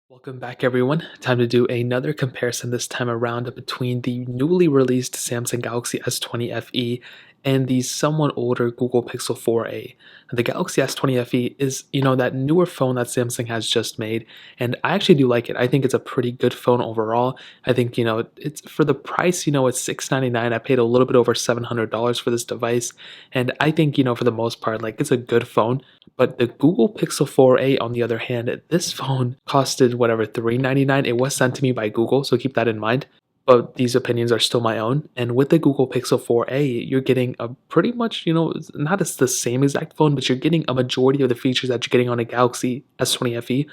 Welcome back, everyone. Time to do another comparison this time around between the newly released Samsung Galaxy S20 FE and the somewhat older Google Pixel 4a. The Galaxy S20 FE is, that newer phone that Samsung has just made, and I actually do like it. I think it's a pretty good phone overall. I think, it's for the price, it's $699. I paid a little bit over $700 for this device, and I think, for the most part, like it's a good phone. But the Google Pixel 4a, on the other hand, this phone costed whatever $399. It was sent to me by Google, so keep that in mind. But these opinions are still my own. And with the Google Pixel 4a, you're getting a pretty much, not as the same exact phone, but you're getting a majority of the features that you're getting on a Galaxy S20 FE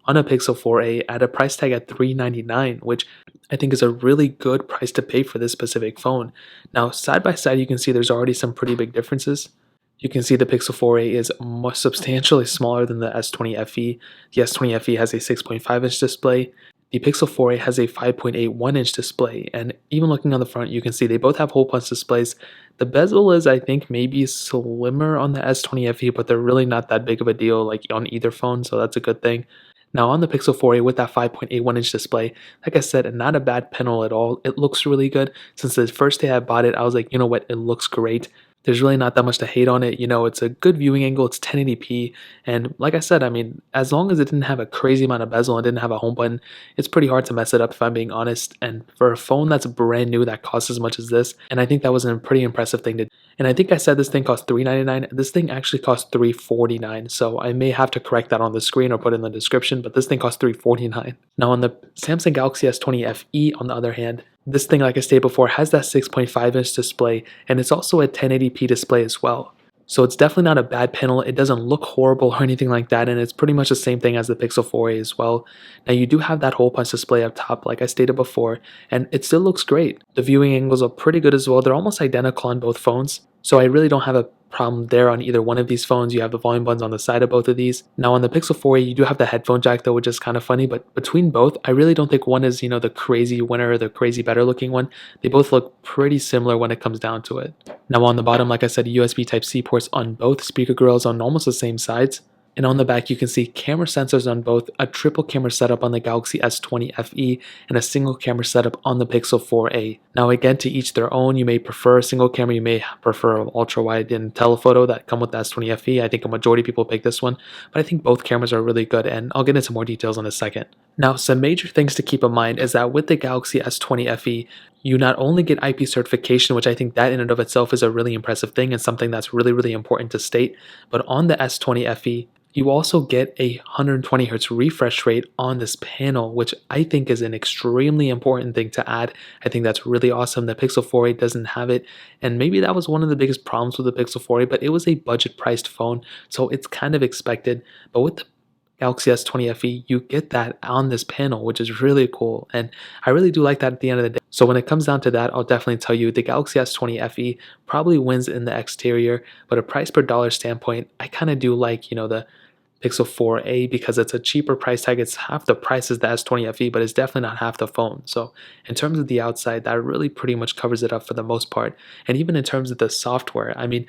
on a Pixel 4a at a price tag at $399, which I think is a really good price to pay for this specific phone. Now, side by side, you can see there's already some pretty big differences. You can see the Pixel 4a is substantially smaller than the S20 FE. The S20 FE has a 6.5-inch display. The Pixel 4a has a 5.81-inch display, and even looking on the front, you can see they both have hole punch displays. The bezel is, I think, maybe slimmer on the S20 FE, but they're really not that big of a deal like on either phone, so that's a good thing. Now on the Pixel 4a with that 5.81-inch display, like I said, not a bad panel at all. It looks really good. Since the first day I bought it, I was like, you know what, it looks great. There's really not that much to hate on it. It's a good viewing angle. It's 1080p. And like I said, I mean, as long as it didn't have a crazy amount of bezel and didn't have a home button, it's pretty hard to mess it up if I'm being honest. And for a phone that's brand new that costs as much as this, and I think that was a pretty impressive thing to do. And I think I said this thing cost $399. This thing actually cost $349. So I may have to correct that on the screen or put it in the description, but this thing cost $349. Now on the Samsung Galaxy S20 FE, on the other hand, this thing, like I stated before, has that 6.5-inch display, and it's also a 1080p display as well. So it's definitely not a bad panel. It doesn't look horrible or anything like that, and it's pretty much the same thing as the Pixel 4a as well. Now you do have that hole punch display up top, like I stated before, and it still looks great. The viewing angles are pretty good as well. They're almost identical on both phones, so I really don't have a problem there on either one of these phones. You have the volume buttons on the side of both of these. Now on the Pixel 4a, you do have the headphone jack though, which is kind of funny, but between both, I really don't think one is, the crazy winner or the crazy better looking one. They both look pretty similar when it comes down to it. Now on the bottom, like I said, USB Type-C ports on both, speaker grills on almost the same sides. And on the back, you can see camera sensors on both, a triple camera setup on the Galaxy S20 FE, and a single camera setup on the Pixel 4a. Now again, to each their own. You may prefer a single camera, you may prefer an ultra-wide and telephoto that come with the S20 FE. I think a majority of people pick this one, but I think both cameras are really good, and I'll get into more details in a second. Now, some major things to keep in mind is that with the Galaxy S20 FE, you not only get IP certification, which I think that in and of itself is a really impressive thing and something that's really, really important to state, but on the S20 FE, you also get a 120 Hz refresh rate on this panel, which I think is an extremely important thing to add. I think that's really awesome. The Pixel 4a doesn't have it, and maybe that was one of the biggest problems with the Pixel 4a, but it was a budget priced phone, so it's kind of expected. But with the Galaxy S20 FE, you get that on this panel, which is really cool, and I really do like that at the end of the day. So when it comes down to that, I'll definitely tell you the Galaxy S20 FE probably wins in the exterior, but a price per dollar standpoint, I kind of do like, the Pixel 4a because it's a cheaper price tag. It's half the price as the S20 FE, but it's definitely not half the phone. So in terms of the outside, that really pretty much covers it up for the most part. And even in terms of the software, I mean,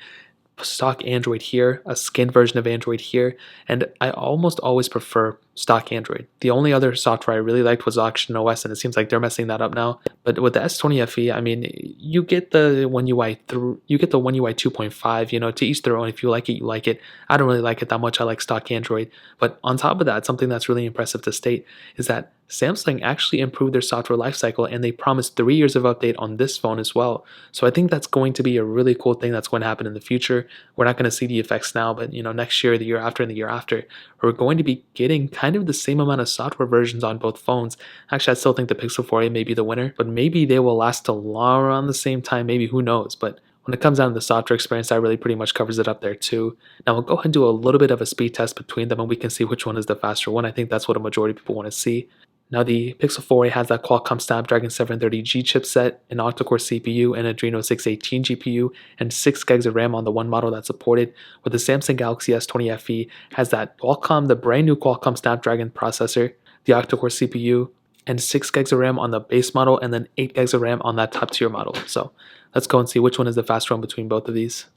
stock Android here, a skinned version of Android here, and I almost always prefer stock Android. The only other software I really liked was Oxygen OS, and it seems like they're messing that up now. But with the S20 FE, I mean, you get the One UI 2.5. To each their own. If you like it, you like it. I don't really like it that much. I like stock Android. But on top of that, something that's really impressive to state is that Samsung actually improved their software lifecycle, and they promised 3 years of update on this phone as well. So I think that's going to be a really cool thing that's going to happen in the future. We're not going to see the effects now, but next year, the year after, and the year after, we're going to be getting kind of the same amount of software versions on both phones. Actually, I still think the Pixel 4a may be the winner, but maybe they will last a long around the same time. Maybe, who knows? But when it comes down to the software experience, that really pretty much covers it up there too. Now we'll go ahead and do a little bit of a speed test between them, and we can see which one is the faster one. I think that's what a majority of people want to see. Now the Pixel 4a has that Qualcomm Snapdragon 730G chipset, an octa-core CPU, an Adreno 618 GPU, and 6 gigs of RAM on the one model that's supported. With the Samsung Galaxy S20 FE has that the brand new Qualcomm Snapdragon processor, the octa-core CPU, and 6 gigs of RAM on the base model, and then 8 gigs of RAM on that top tier model. So let's go and see which one is the faster one between both of these.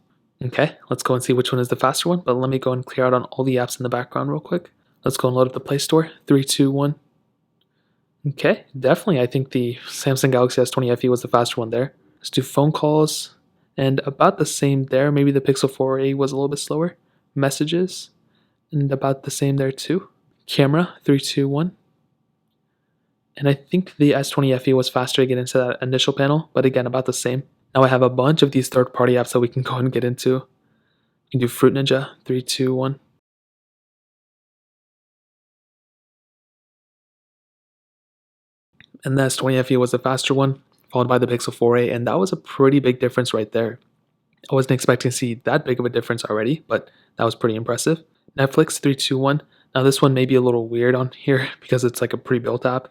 Okay, let's go and see which one is the faster one, but let me go and clear out on all the apps in the background real quick. Let's go and load up the Play Store. 3, 2, 1. Okay, definitely. I think the Samsung Galaxy S20 FE was the faster one there. Let's do phone calls, and about the same there. Maybe the Pixel 4a was a little bit slower. Messages, and about the same there too. Camera, 3, 2, 1. And I think the S20 FE was faster to get into that initial panel, but again, about the same. Now I have a bunch of these third-party apps that we can go and get into. You can do Fruit Ninja, 3, 2, 1. And the S20 FE was the faster one, followed by the Pixel 4a, and that was a pretty big difference right there. I wasn't expecting to see that big of a difference already, but that was pretty impressive. Netflix, 3, 2, 1. Now this one may be a little weird on here because it's like a pre-built app.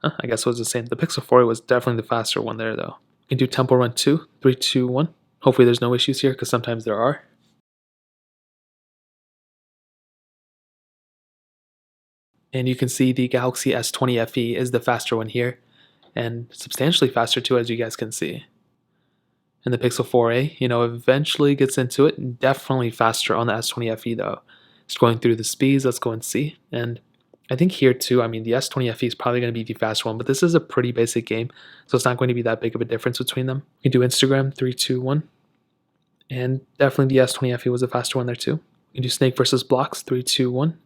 I guess it was the same. The Pixel 4a was definitely the faster one there though. You can do Temple Run 2, 3, 2, 1. Hopefully there's no issues here because sometimes there are. And you can see the Galaxy S20 FE is the faster one here, and substantially faster too, as you guys can see. And the Pixel 4a, eventually gets into it. Definitely faster on the S20 FE though. Just going through the speeds, let's go and see. And I think here too, the S20 FE is probably going to be the faster one, but this is a pretty basic game, so it's not going to be that big of a difference between them. You can do Instagram, 3, 2, 1. And definitely the S20 FE was the faster one there too. You can do Snake versus Blocks, 3, 2, 1.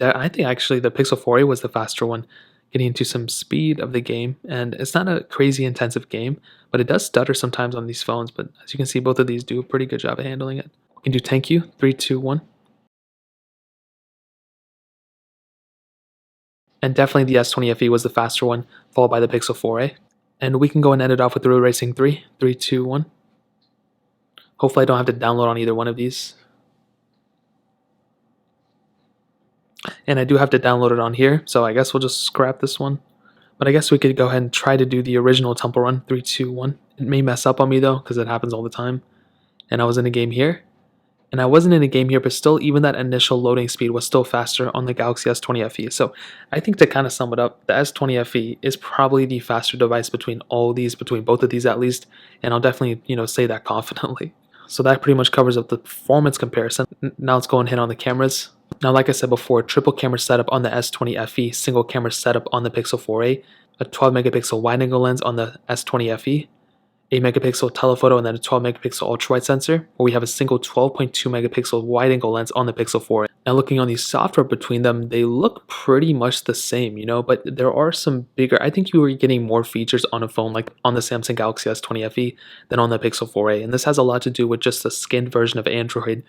I think actually the Pixel 4a was the faster one, getting into some speed of the game. And it's not a crazy intensive game, but it does stutter sometimes on these phones. But as you can see, both of these do a pretty good job of handling it. You can do Thank You, 3, 2, 1. And definitely the S20 FE was the faster one, followed by the Pixel 4a. And we can go and end it off with the Road Racing 3, 3, 2, 1. Hopefully I don't have to download on either one of these. And I do have to download it on here, so I guess we'll just scrap this one. But I guess we could go ahead and try to do the original Temple Run, 3, 2, 1. It may mess up on me though, because it happens all the time. And I was in a game here, and I wasn't in a game here, but still, even that initial loading speed was still faster on the Galaxy S20 FE. So I think to kind of sum it up, the S20 FE is probably the faster device between all these, between both of these at least, and I'll definitely, say that confidently. So that pretty much covers up the performance comparison. Now let's go and hit on the cameras. Now, like I said before, triple camera setup on the S20 FE, single camera setup on the Pixel 4a, a 12 megapixel wide angle lens on the S20 FE, 8 megapixel telephoto, and then a 12 megapixel ultra wide sensor, where we have a single 12.2 megapixel wide angle lens on the Pixel 4a. Now looking on the software between them, they look pretty much the same, but there are some bigger, I think you were getting more features on a phone like on the Samsung Galaxy S20 FE than on the Pixel 4a. And this has a lot to do with just the skinned version of Android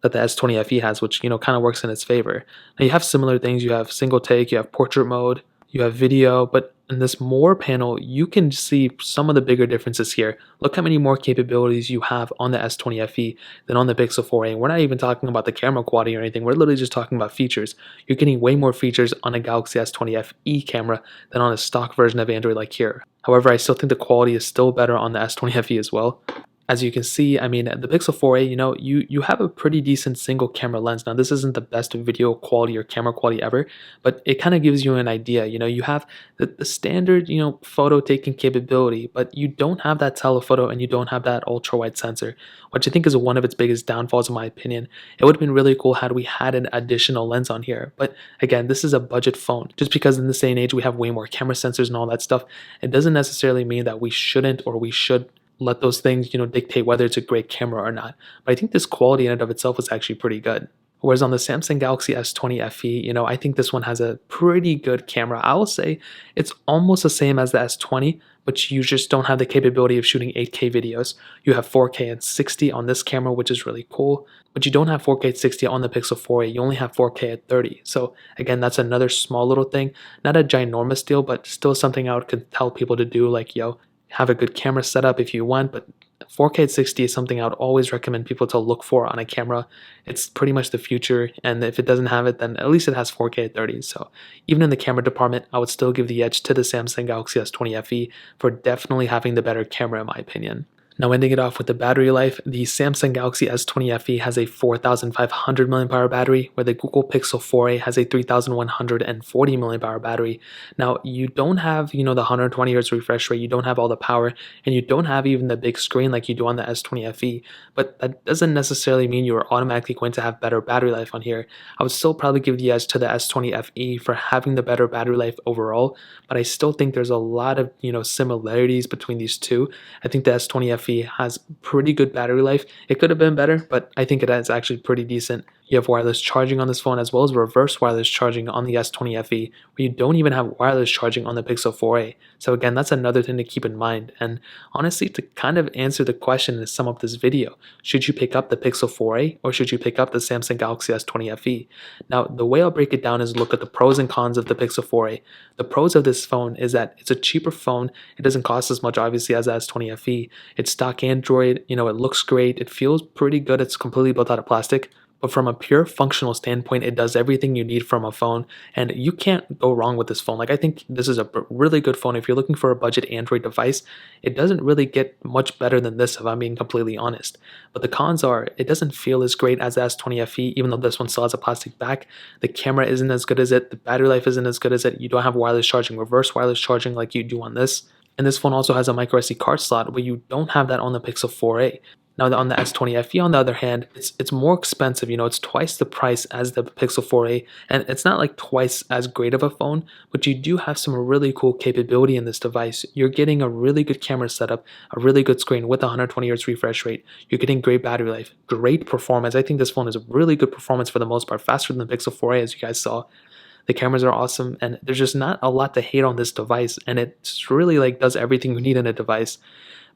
that the S20 FE has, which, kind of works in its favor. Now you have similar things, you have single take, you have portrait mode, you have video, but in this more panel, you can see some of the bigger differences here. Look how many more capabilities you have on the S20 FE than on the Pixel 4a. And we're not even talking about the camera quality or anything. We're literally just talking about features. You're getting way more features on a Galaxy S20 FE camera than on a stock version of Android like here. However, I still think the quality is still better on the S20 FE as well. As you can see, the Pixel 4a, you have a pretty decent single camera lens. Now, this isn't the best video quality or camera quality ever, but it kind of gives you an idea. You have the standard, photo taking capability, but you don't have that telephoto and you don't have that ultra wide sensor, which I think is one of its biggest downfalls in my opinion. It would have been really cool had we had an additional lens on here. But again, this is a budget phone. Just because in this day and age we have way more camera sensors and all that stuff, it doesn't necessarily mean that we shouldn't or we should let those things, dictate whether it's a great camera or not. But I think this quality in and of itself is actually pretty good. Whereas on the Samsung Galaxy S20 FE, I think this one has a pretty good camera. I will say it's almost the same as the S20, but you just don't have the capability of shooting 8K videos. You have 4K and 60 on this camera, which is really cool, but you don't have 4K at 60 on the Pixel 4a. You only have 4K at 30. So again, that's another small little thing. Not a ginormous deal, but still something I would tell people to do, like, have a good camera setup if you want, but 4K at 60 is something I would always recommend people to look for on a camera. It's pretty much the future, and if it doesn't have it, then at least it has 4K at 30. So even in the camera department, I would still give the edge to the Samsung Galaxy S20 FE for definitely having the better camera in my opinion. Now, ending it off with the battery life, the Samsung Galaxy S20 FE has a 4,500 mAh battery, where the Google Pixel 4a has a 3,140 mAh battery. Now, you don't have, the 120 Hz refresh rate, you don't have all the power, and you don't have even the big screen like you do on the S20 FE, but that doesn't necessarily mean you are automatically going to have better battery life on here. I would still probably give the edge to the S20 FE for having the better battery life overall, but I still think there's a lot of, similarities between these two. I think the S20 FE has pretty good battery life. It could have been better, but I think it is actually pretty decent. You have wireless charging on this phone as well as reverse wireless charging on the S20 FE, where you don't even have wireless charging on the Pixel 4a. So again, that's another thing to keep in mind. And honestly, to kind of answer the question and sum up this video, should you pick up the Pixel 4a or should you pick up the Samsung Galaxy S20 FE? Now, the way I'll break it down is look at the pros and cons of the Pixel 4a. The pros of this phone is that it's a cheaper phone. It doesn't cost as much, obviously, as the S20 FE. It's stock Android, it looks great. It feels pretty good. It's completely built out of plastic. But from a pure functional standpoint, it does everything you need from a phone, and you can't go wrong with this phone. Like, I think this is a really good phone. If you're looking for a budget Android device, it doesn't really get much better than this, if I'm being completely honest. But the cons are, it doesn't feel as great as the S20 FE, even though this one still has a plastic back. The camera isn't as good as it. The battery life isn't as good as it. You don't have wireless charging, reverse wireless charging like you do on this. And this phone also has a micro SD card slot, where you don't have that on the Pixel 4a. Now, on the S20 FE, on the other hand, it's more expensive. It's twice the price as the Pixel 4a, and it's not like twice as great of a phone, but you do have some really cool capability in this device. You're getting a really good camera setup, a really good screen with 120 Hz refresh rate. You're getting great battery life, great performance. I think this phone is a really good performance for the most part, faster than the Pixel 4a, as you guys saw. The cameras are awesome, and there's just not a lot to hate on this device, and it's really does everything you need in a device.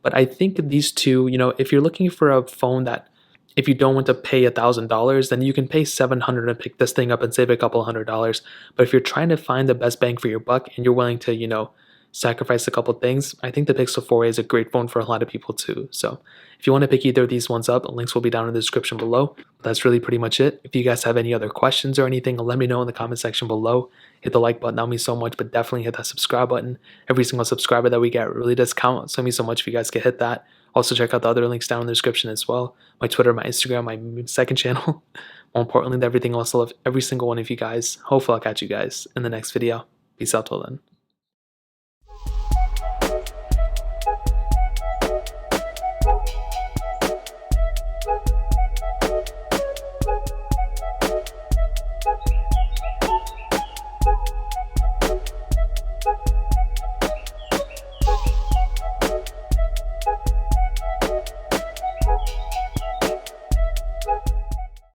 But I think these two, if you're looking for a phone that, if you don't want to pay $1,000, then you can pay $700 and pick this thing up and save a couple $100. But if you're trying to find the best bang for your buck and you're willing to, sacrifice a couple things, I think the Pixel 4a is a great phone for a lot of people too. So if you want to pick either of these ones up, links will be down in the description below. But that's really pretty much it. If you guys have any other questions or anything, let me know in the comment section below. Hit the like button, that means so much, but definitely hit that subscribe button. Every single subscriber that we get really does count, so it means so much if you guys could hit that. Also, check out the other links down in the description as well. My Twitter, my Instagram, my second channel. More importantly than everything else, I love every single one of you guys. Hopefully I'll catch you guys in the next video. Peace out till then.